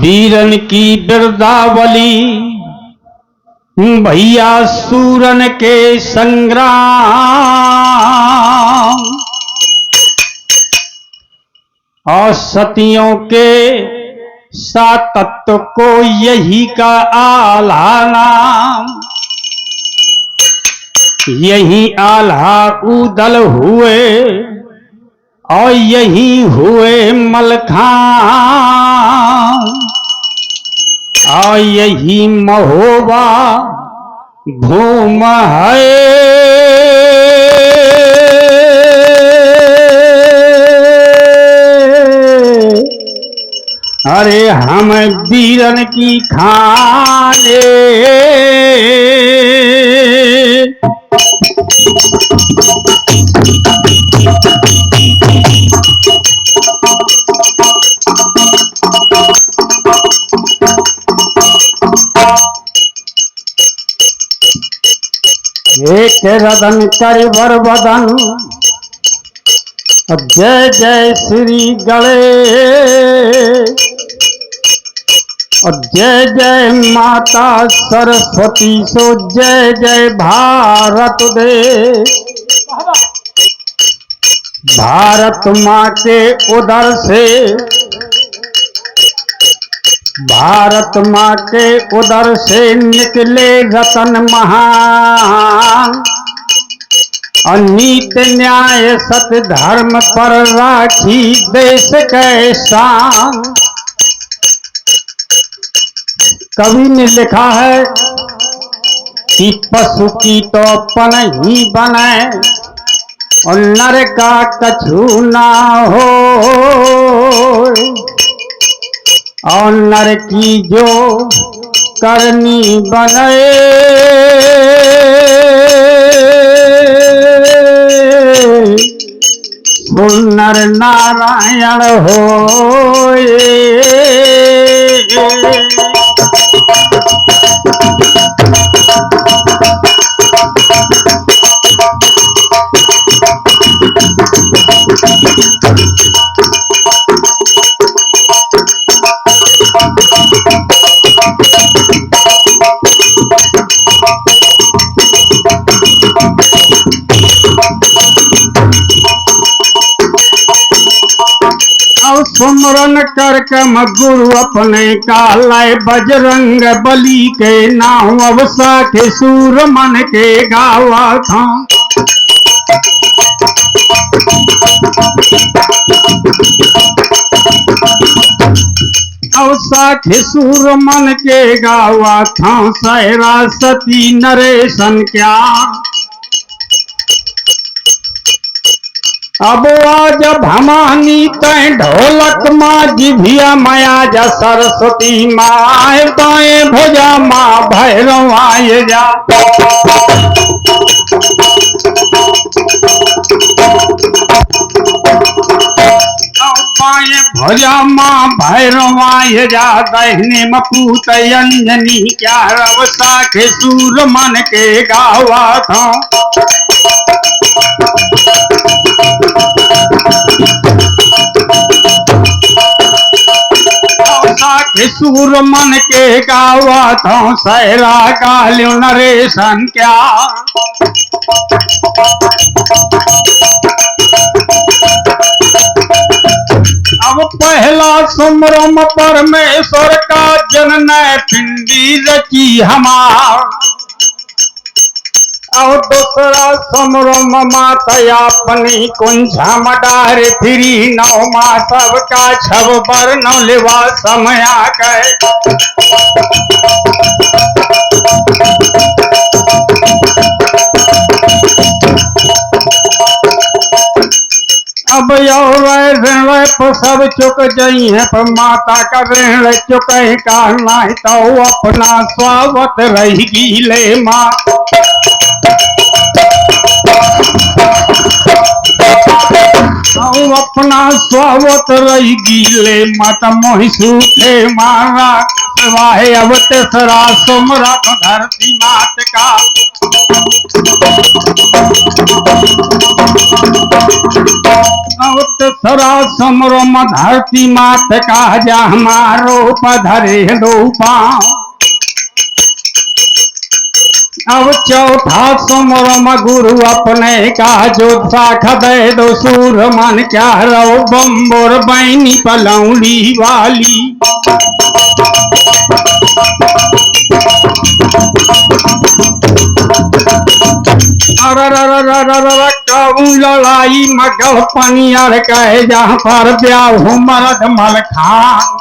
वीरन की बिरदावली भैया सूरन के संग्राम और सतियों के सातत्व को यही का आल्हा नाम। यही आल्हा उदल हुए और यही हुए मलखान और यही महोबा भूम है। अरे हम वीरन की खाने एक रदन करिवर वदन जय जय श्री गणेश और जय जय माता सरस्वती सो जय जय भारत देश। भारत माँ के उदर से भारत माँ के उदर से निकले रतन महान और नीति न्याय सत्य धर्म पर राखी देश के शान। कवि ने लिखा है कि पशु की तो पन ही बने और नर का कछु ना हो और नर की जो करनी बने सो नर नारायण होए। सुमरन करके गुरु अपने कालय बजरंग बली के नाम अवसा के सूर मन के गावा था। अवसा के सूर मन के गावा था सहरा सती नरेशन क्या। अब आज भमानी तय ढोलक माँ जिभिया माया जा सरस्वती माए बाएं भुजा माँ भैरव आए जा। बाएं भुजा माँ भैरव आए जा दहने मपूत अंजनी क्या रवसा के सूर मन के गावा था। सूर मन के गावा था सहरा काल्यो नरेशन क्या। अब पहला सुमरम परमेश्वर का जनन पिंडी रची हमार और दूसरा सुमरम माता अपनी कुंजा मडार फिरी नौ माँ सबका छब बर नौ लेवा समय आ गए। अब और सब चुक जई है पर माता का ऋण चुक का नहीं तो अपना स्वागत रहेगी ले माँ। अपना स्वागत रहेगी ले माता मोहि सूखे मारा वाहे अब तेसरा सुमरत धरती मात का सरा समरम धरती मात का जा हमारो पधरे दो पाँव। अब चौथा समरम गुरु अपने का जो साख दे दो सूर मन क्या रो बम्बोर बैनी पलौली वाली। लड़ाई मगल पनियर कहे जहाँ पर ब्याह हो मरद मलखान।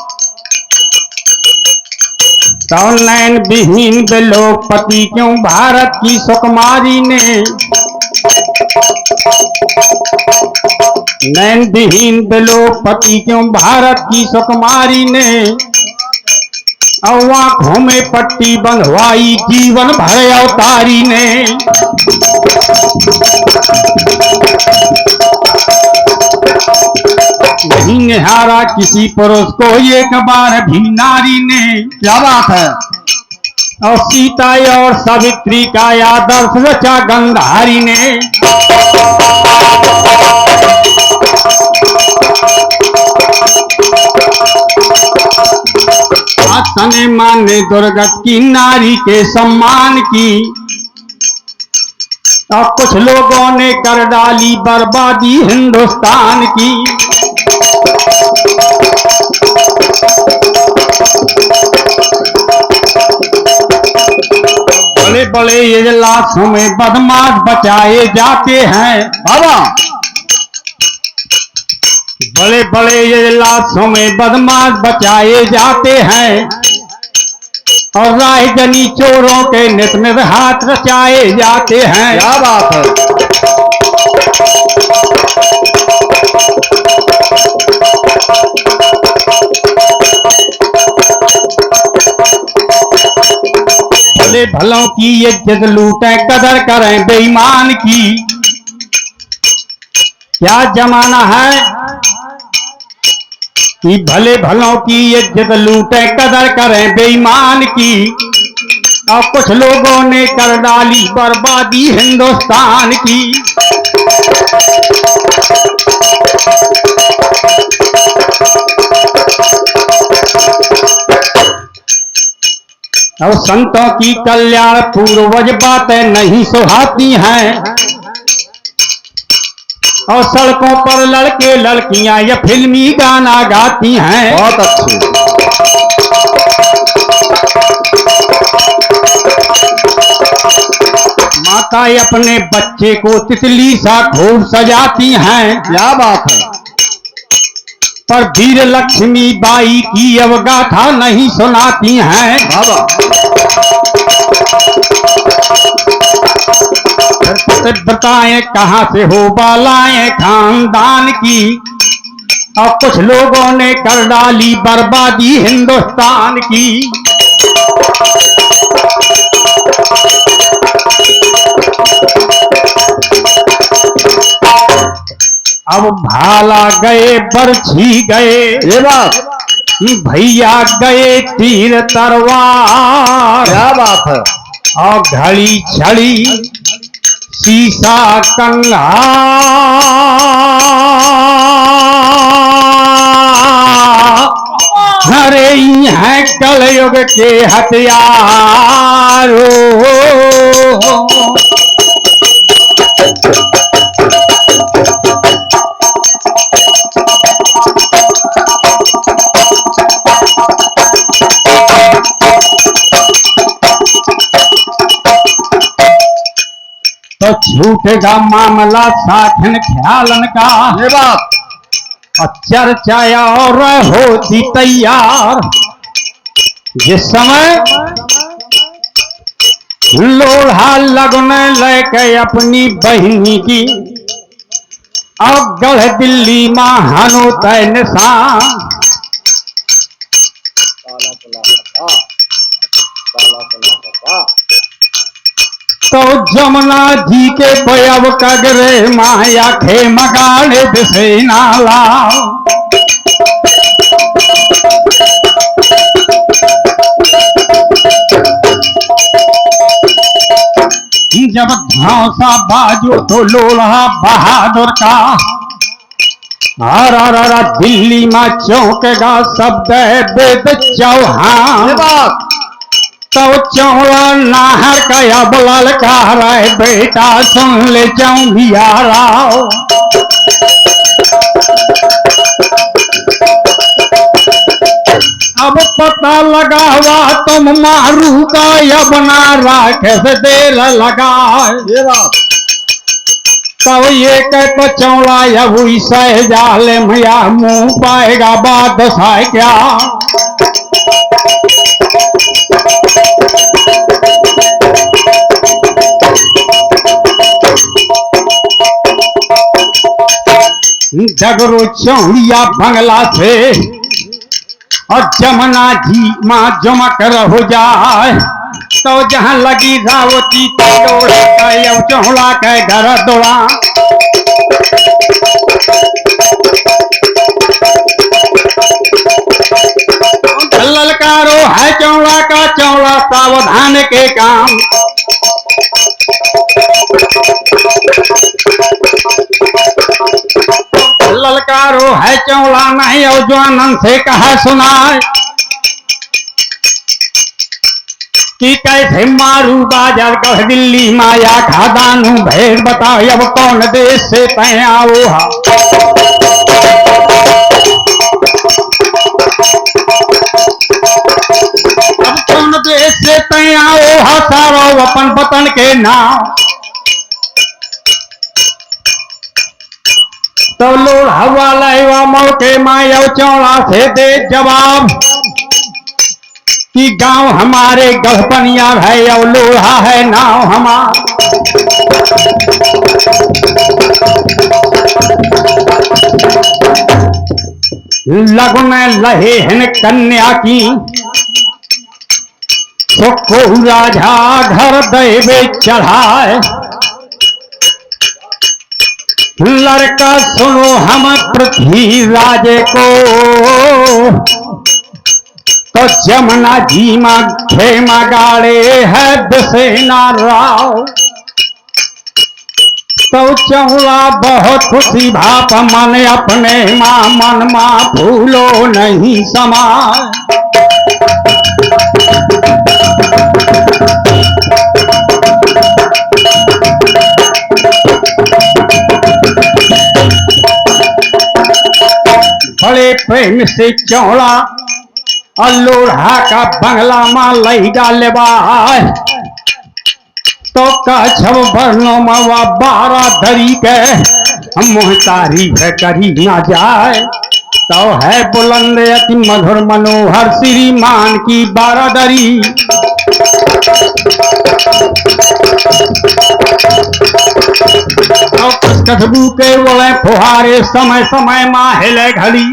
तो नैन विहीन बिलोपति क्यों भारत की सुकुमारी ने, नैन विहीन बिलोपति क्यों भारत की सुकुमारी ने। आंखों में पट्टी बंधवाई जीवन भर अवतारी ने। नहीं निहारा किसी पुरुष को एक बार भी नारी ने। क्या बात है। और सीता और सावित्री का आदर्श रचा गंधारी ने। आसने माने दुर्गत की नारी के सम्मान की। और कुछ लोगों ने कर डाली बर्बादी हिंदुस्तान की। बड़े बड़े इजलासों में बदमाश बचाए जाते हैं बाबा। बड़े बड़े इजलासों में बदमाश बचाए जाते हैं। और राजनी चोरों के नित में हाथ रचाए जाते हैं। क्या बात है। भले भलों की इज्जत लूटें कदर करें बेईमान की। क्या जमाना है कि भले भलों की इज्जत लूटें कदर करें बेईमान की। और कुछ लोगों ने कर डाली बर्बादी हिंदुस्तान की। और संतों की कल्याण पूर्वज बातें नहीं सुहाती हैं। और सड़कों पर लड़के लड़कियां या फिल्मी गाना गाती हैं। बहुत अच्छे। माता अपने बच्चे को तितली सा खूब सजाती हैं। क्या बात है। पर वीर लक्ष्मी बाई की अवगाथा नहीं सुनाती हैं। बताएं कहां से हो बालाएं खानदान की। और कुछ लोगों ने कर डाली बर्बादी हिंदुस्तान की। अब भाला गए बरछी गए ये बात। भैया गए तीर तलवार। क्या बात है। और घड़ी छड़ी शीशा कंघा। हरे हैं कलयुग के हथियार। तो छूटेगा मामला साखन ख्यालन का। ये बात। और चर्चा और होती तैयार। जिस समय लोढ़ा लगने लेके अपनी बहनी की। और गढ़ दिल्ली महानो तय निशान। तो जमुना जी के पयब कगरे माया खे मगाड़े दिसे नाला। हौसा बाजू तो लोढ़ा बहादुर का। हरा दिल्ली में चौंकेगा शब्द वेद चौहान। तो चौड़ा नाहर का अब ललकार है बेटा सुन ले चौंधिया राव। अब पता लगा हुआ तुम मारू का अब ना राखे से देर लगा। तब ये कह तो चौड़ा अब सह जाले मैया मुंह पाएगा बादशाह क्या। जगरो चौड़िया बंगला से और जमुना जी माँ जमा कर हो जाए। तो जहाँ लगी रावती चौड़ा के घर दौड़ा। ललकारो है चौड़ा का चौड़ा सावधान के काम। ललकारो है चौड़ा नहीं और जवानन से कहा सुनाए कि कैसे मारू बाजार कह दिल्ली माया खादानू भेद बताओ अब कौन देश से तय आओ। अब कौन देश से तय आओ सारो अपन वतन के नाम। तो लोड़ हवा लाइवा मौके माया चौड़ा से दे जवाब कि गांव हमारे गढ़पनिया है और लोढ़ा है नाव हमार। लगन लहे हैं कन्या की सुखो राजा घर देवे चढ़ाए। लड़का सुनो हम पृथ्वी राजे को तो जमुना जी माँ खेमा गाड़े है दसेना राव। तो चौड़ा बहुत खुशी भाप मन अपने माँ मन माँ भूलो नहीं समाए। बड़े प्रेम से चौड़ा और लोढ़ा का बंगला मां लई डाले तो कछव वर्णों में 12 धरी के मुँह तारीफ करी ना जाए। तो है बुलंद अति मधुर मनोहर श्रीमान की 12 दरी। तो कछबू के बोले फुहारे समय समय माँ हिले घड़ी।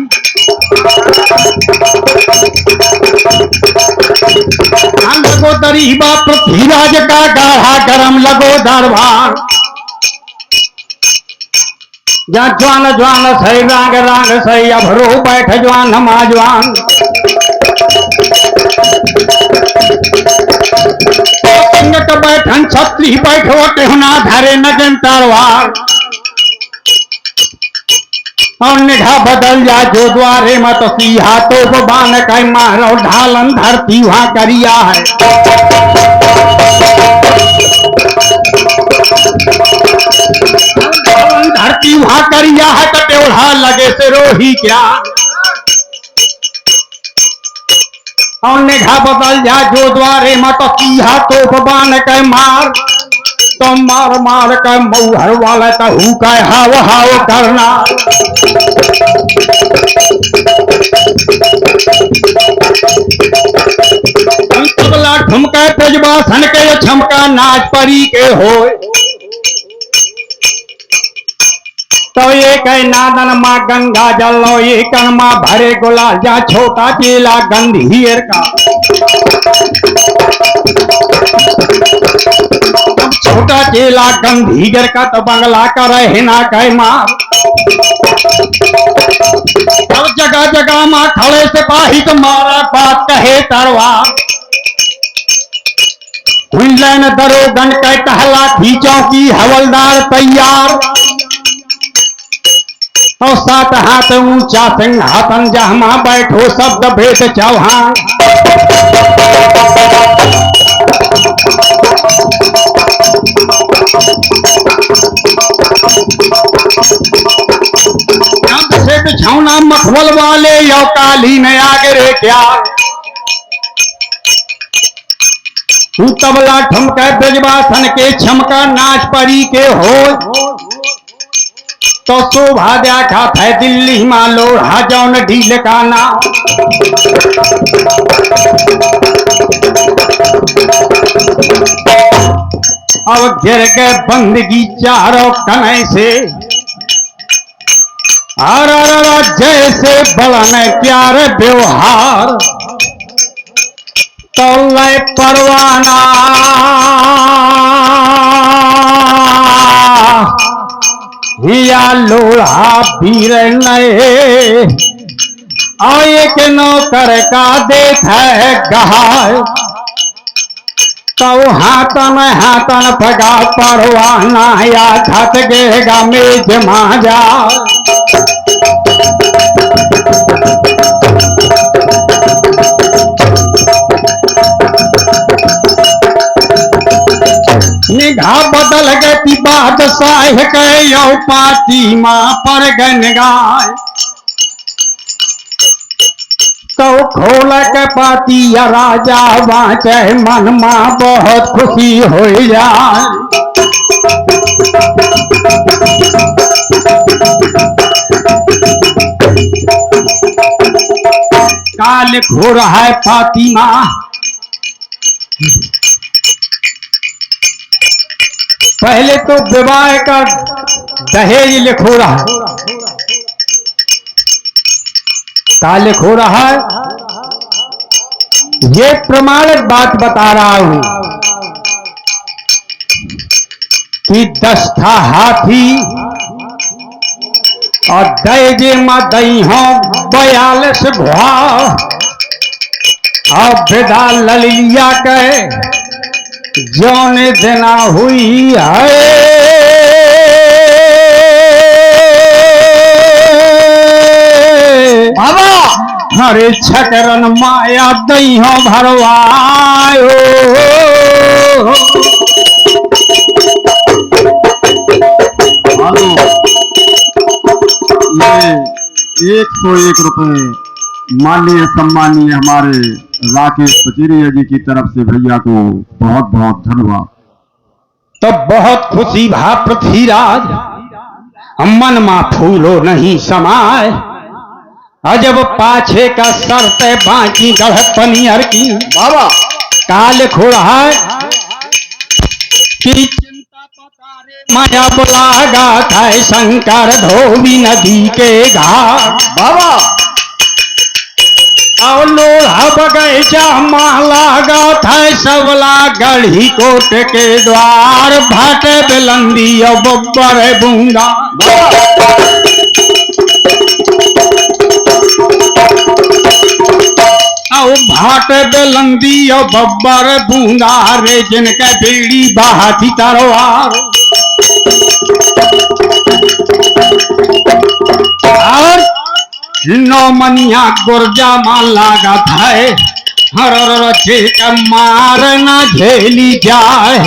लगो दरीबा पृथ्वीराज का गाढ़ा गरम लगो दरबार। जहाँ ज्वान ज्वान सही रांग रांग सही अभरो बैठ ज्वान हमा ज्वान। बैठन छत्री बैठो टेहना धरे नगन तरवार। और निगाह बदल जा जो द्वारे मत सी हाथों को बान कई मारो ढालन धरती वहां करिया है। धरती वहां करिया है तो टेढ़ा लगे से रोही क्या। और निगाह बदल जा जो द्वारे मत सी हाथों को बान कई मार। तो मार मार कर मऊहर वाला तो हु का हाव हाव करना। तबला ठुमका तेजबा सन के छमका नाच परी के हो। तो ये कह नादन माँ गंगा जल लो ये कण माँ भरे गुलाल जा छोटा चेला गंधीर का। छोटा चेला गंधीर का तो बंगला का रहे ना कह मार। अब जगह जगह माँ खड़े सिपाही तो मारा बात कहे तरवा। लैन दरोगन के टहला खींचों की हवलदार तैयार और सात हाथ ऊंचा सिंहासन जहाँ बैठो शब्द भेद चौहान से बिछौना मखमल वाले यो काली ने आगरे क्या तबला ठुमका ब्रजवासन के छमका नाच परी के हो तो शोभा देखा था दिल्ली मां लोढ़ा जौन ढील का नाम अब गिर गए बंदगी चारों कने से जैसे बड़न प्यार व्यवहार तो लय परवाना या लोढ़ा वीर नए और एक नौकर का देख है गहाय तो हाथन फगा परवाना या छत गेगा मेज माजा निगाह बदल गई बादशाह के यो पाती माँ पर गन गाय तो खोल के पाती या राजा बाँचे मन माँ बहुत खुशी हो जाए काल खो रहा है फातिमा पहले तो विवाह का दहेज लिखो रहा का लिखो रहा है ये प्रमाणित बात बता रहा हूं कि 10 था हाथी और दहेजे में दही हो 42 घुआ और विदा ललिया के जौन देना हुई है बाबा हरे छकरन माया दही हो भरवायो ये 101 रुपए माननीय सम्मानीय हमारे राकेश पचेरिया जी की तरफ से भैया को बहुत बहुत धन्यवाद। तो बहुत खुशी भा पृथ्वीराज मन मा फूलो नहीं समाए अजब पाछे का शर्त बाकी गढ़ पनियर की बाबा काल खोड़ा कि चिंता पतारे माया बुलागा था शंकर धोबी नदी के घाट बाबा और लोढ़ा बगैचा माला गाथ है सबला गढ़ी कोट के द्वार भाट बिलंदी और बब्बर बूंगा और भाट बिलंदी और बब्बर बूंगा रे जिनके बेड़ी बहाती तरवार और नौमनिया गुर्जा मान लागत है हर का मार न झेली जाए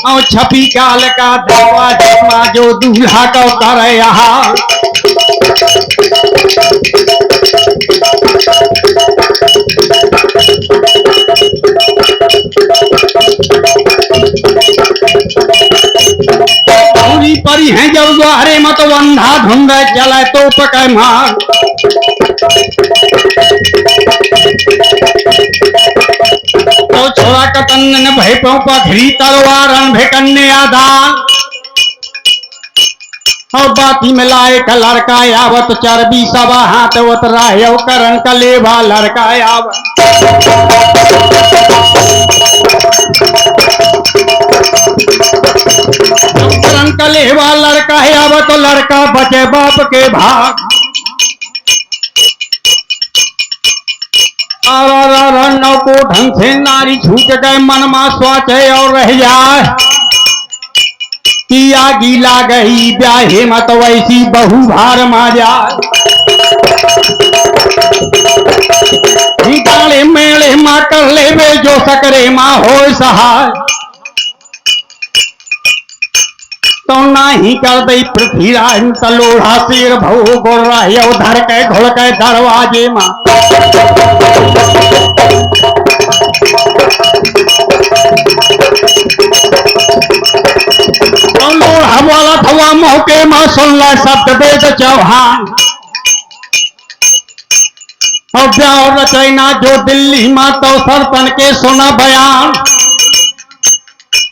और छपी काल का दवा जमा जो दूल्हा को करे यहाँ परी हैं जब द्वारे मत वंधा ढूंढ चले तो पकै मार तो छोरा कतन भय पखरी तलवारन भेकन्ने आदान और बाती में लाए का लड़का आवत चरबी सवा हाथ उतरा करण कलेवा लड़का आवत कलेवा लड़का आवत तो लड़का बचे बाप के भाग नौ को ढंग से नारी छूट गए मन मा सोचे और रह जाए किया गीला गई ब्याहे मत वैसी बहु भार मा जाए गाड़े मेले माँ कर ले वे जो सकरे माँ हो सहाय तो ना ही कर दई पृथ्वीराज तलोढ़ा शेर भव गोर धर के घोड़ के दरवाजे माँ तो लोढ़ा वाला थवा मौके माँ सुन ला शब्द वेद चौहान और ब्याह रचैना जो दिल्ली माँ तो सरपन के सुना बयान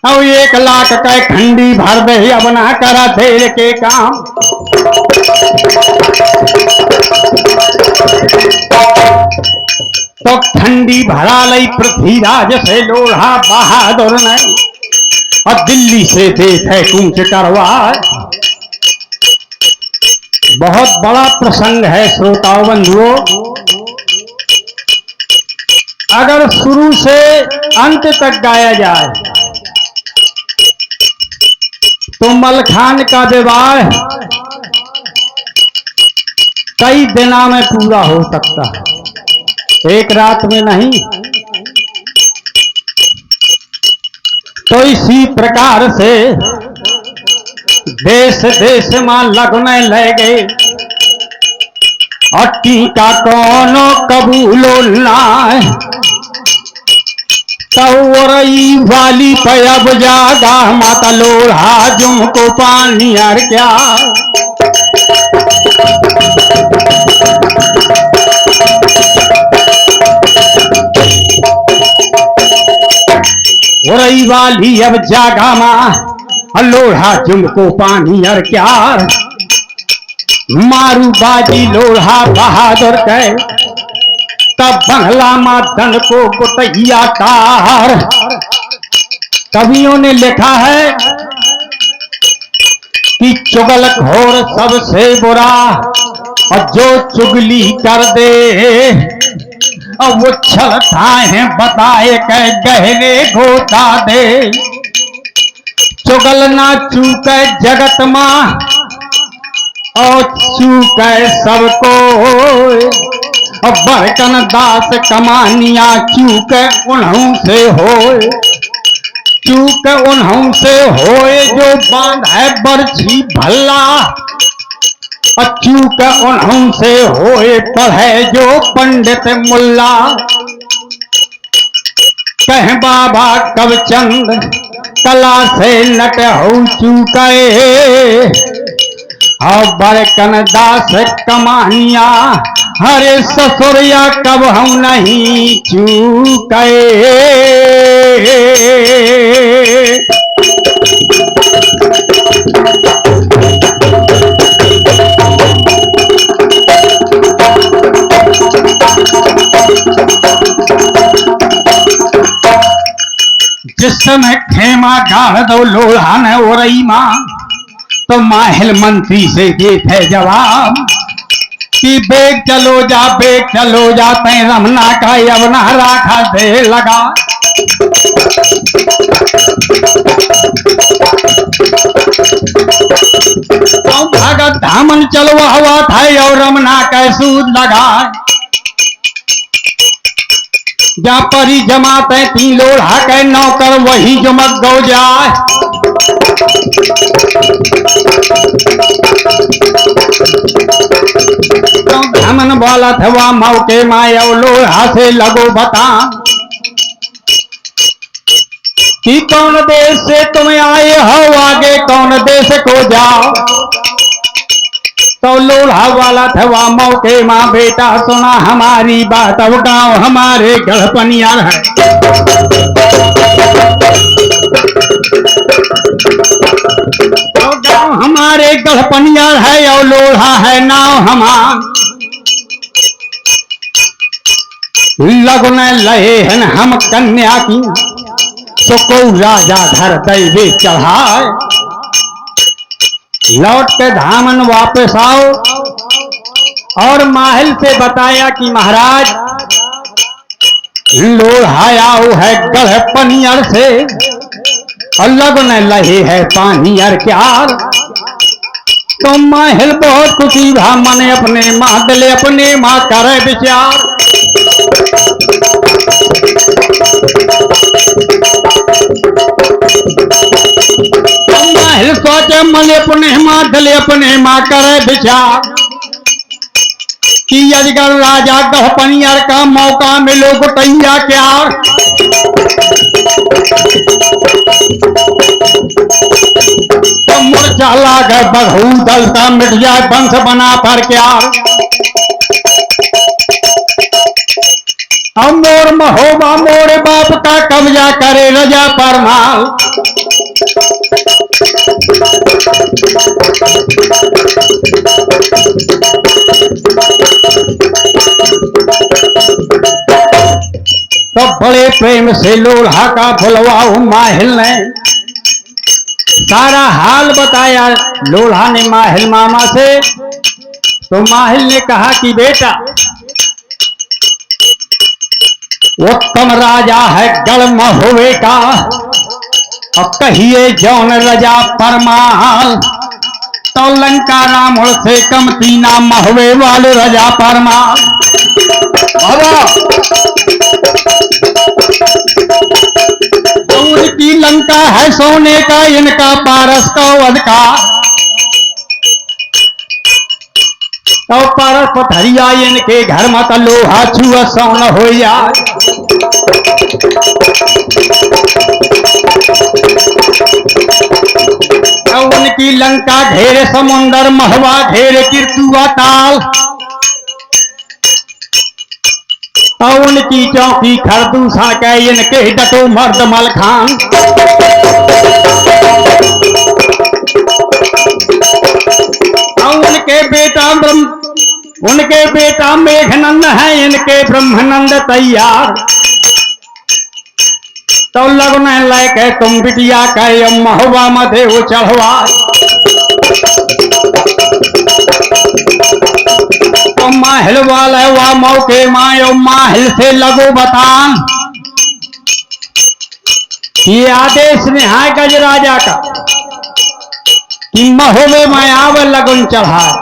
और 1 लाख का खंडी भर दे अब ना करा धेर के काम तो खंडी भरा लई पृथ्वीराज से लोढ़ा बहादुर ने और दिल्ली से देखे कूच करवा बहुत बड़ा प्रसंग है श्रोताओं बंधुओं अगर शुरू से अंत तक गाया जाए तो मलखान का विवाह कई दिनों में पूरा हो सकता है एक रात में नहीं तो इसी प्रकार से देश देश में लगने लगे और टीका कौनो कबूलो ना तौरई वाली पयब जागा माता लोढ़ा जुमको पानी यार क्या रही वाली अब जागा माँ लोढ़ा जुमको पानी यार क्या मारू बाजी लोढ़ा बहादुर के तब बंगला माधन को गुटैया कार कवियों ने लिखा है कि चुगल घोर सबसे बुरा और जो चुगली कर दे और वो छलता है बताए के गहरे गोता दे चुगल ना चूके जगत माँ और चूके सबको और बरकन दास कमानिया चूक उन्हों से होए चूक उन्हों से होए जो बांध है बरछी भल्ला और चूक उन्हों से होए पढ़े जो पंडित मुल्ला कह बाबा कवचंद कला से नट हो चूके और बरकन दास कमानिया हरे ससुरिया कब हम नहीं चूके जिस समय खेमा गाड़ दो लोढ़ा ने ओरई माँ तो माहिल मंत्री से ये थे जवाब कि बेग चलो जा तय रमना का यवना राखा दे लगा तो भगत धामन चलवा हुआ था और रमना का सूद लगा जा परी जमाते 3 लोढ़ा के नौकर वही जमक गौ जाए तो धामन बोला था मौके माया लोढ़ा से लगो बता कि कौन देश से तुम आए हो आगे कौन देश को जाओ तो लोढ़ा वाला था मौके माँ बेटा सुना हमारी बात अब गाँव हमारे गढ़पनिया है तो गाँव हमारे गढ़पनिया है और लोढ़ा है नाव हमार लगने लहे हैं हम कन्या की तो को राजा धर दैवे चढ़ाए लौट के धामन वापस आओ और माहिल से बताया कि महाराज लोढ़ाया है गढ़ पनियर से अलग न लहे है पानियर क्यार। तो महल बहुत खुशी भा मन अपने माँ दिले अपने माँ करे विचार। महल सोचे मन अपने माँ दिले अपने माँ करे विचार कि अजगर राजा गढ़ पनियर का मौका मिलो गुटैया क्या। तो मूर्छा लागे बघू दलता मिट जाए वंश बना पर क्या। हम मोर महोबा मोरे बाप का कब्जा करे रजा परमाल। तो बड़े प्रेम से लोढ़ा का बुलवाओ माहिल ने सारा हाल बताया लोढ़ा ने माहिल मामा से। तो माहिल ने कहा कि बेटा उत्तम राजा है गढ़ महोबे का और कहिए जौन रजा परमाल। तो लंका रावण से कम तीना महोबे वाले रजा परमाल। उनकी लंका है सोने का इनका पारस का अधिकार। तो पारस पथरिया इनके घर मत लोहा छुआ सोन हो जाए। तो उनकी लंका घेर समुंदर महवा घेर कीर्तुआ ताल। और उनकी चौकी खरदूषण के इनके डटो मर्द मलखान। और उनके बेटा मेघनंद है इनके ब्रह्मानंद तैयार। तो लगने लेके तुम बिटिया के महुआ मधे वो चढ़वा। तो माहिल वाले वा मौके मायो माहिल से लगो बतान। ये आदेश निहाय गज राजा का कि महोबे में आवे लगन चढ़ाए।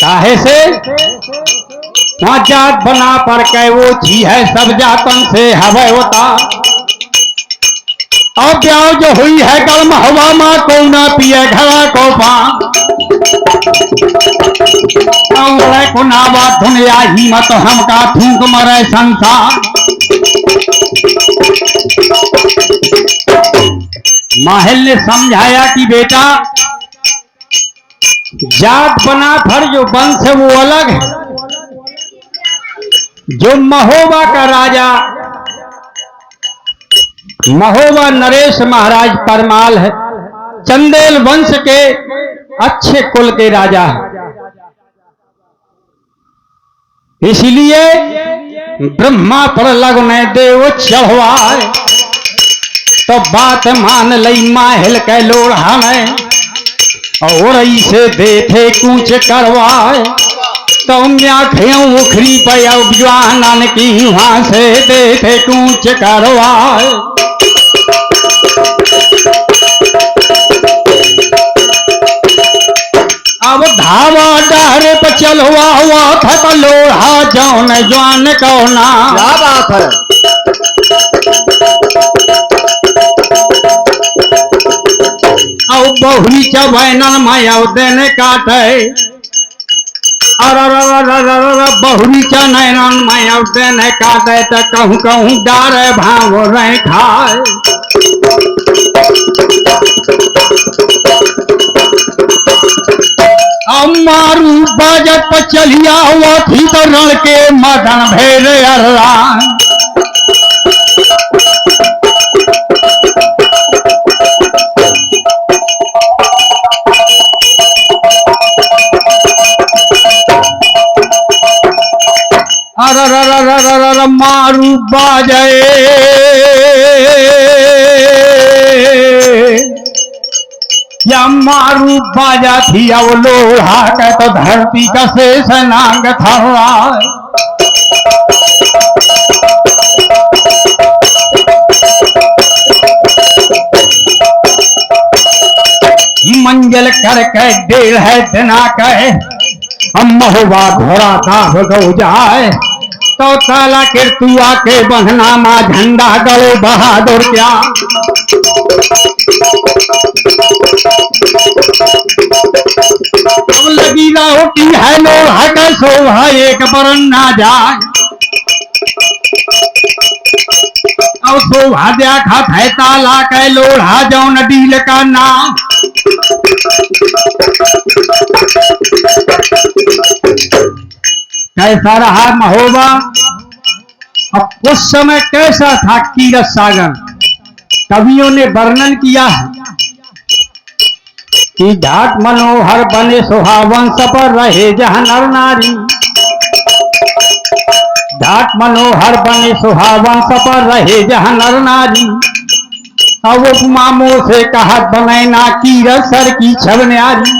काहे से वहां जात बना पर के वो छी है सब जातन से हवे होता। और ब्याह जो हुई है गल महुआ माँ को ना पिए घड़ा को पान। को नावा दुनिया ही मत हमका थूक मरे संसार। माहिल ने समझाया कि बेटा जात बना फर जो वंश है वो अलग है। जो महोबा का राजा महोबा नरेश महाराज परमाल है चंदेल वंश के अच्छे कुल के राजा है। इसलिए ब्रह्मा पर लगने देव चढ़वाए। तो बात मान लई माहिल के लोढ़ा में और ऐसे देखे कूच करवाए। तो उखरी पयान की वहां से देखे कूच करवाए। अब धावा डहरे पर चलवा हुआ था तो लोढ़ा जौन जवान कौना। क्या बात है। और बहुरी चबैनन माया देने काटे। बहुरी चनैनन माया देने काटे। तो कहूँ कहूँ डारे भाव रहे खाए। मारू बाजत पर चलिया हुआ थी तो रण के मदन भेद अरलान। अर मारू बाजे या मारू बाजा थी अब लोढ़ा के तो धरती का शेष नांग था। करके 1.5 दिना कहे हम महुआ घोड़ा दाभ गौ जाए तो ताला किरतुआ के बहना माँ झंडा गड़े बहादुर क्या अब लगी रोटी है लो हट शोभा एक बरन ना जाए अब शोभा देखा है ताला के लोढ़ा जौन डील का नाम कैसा रहा महोबा। अब उस समय कैसा था कीरत सागर कवियों ने वर्णन किया है कि घाट मनोहर बने सुहावन पर रहे जहां नर नारी घाट मनोहर बने सुहावन पर रहे जहां नर नारी अब उपमा मोह से कहा बने ना कीरत सर की छब न्यारी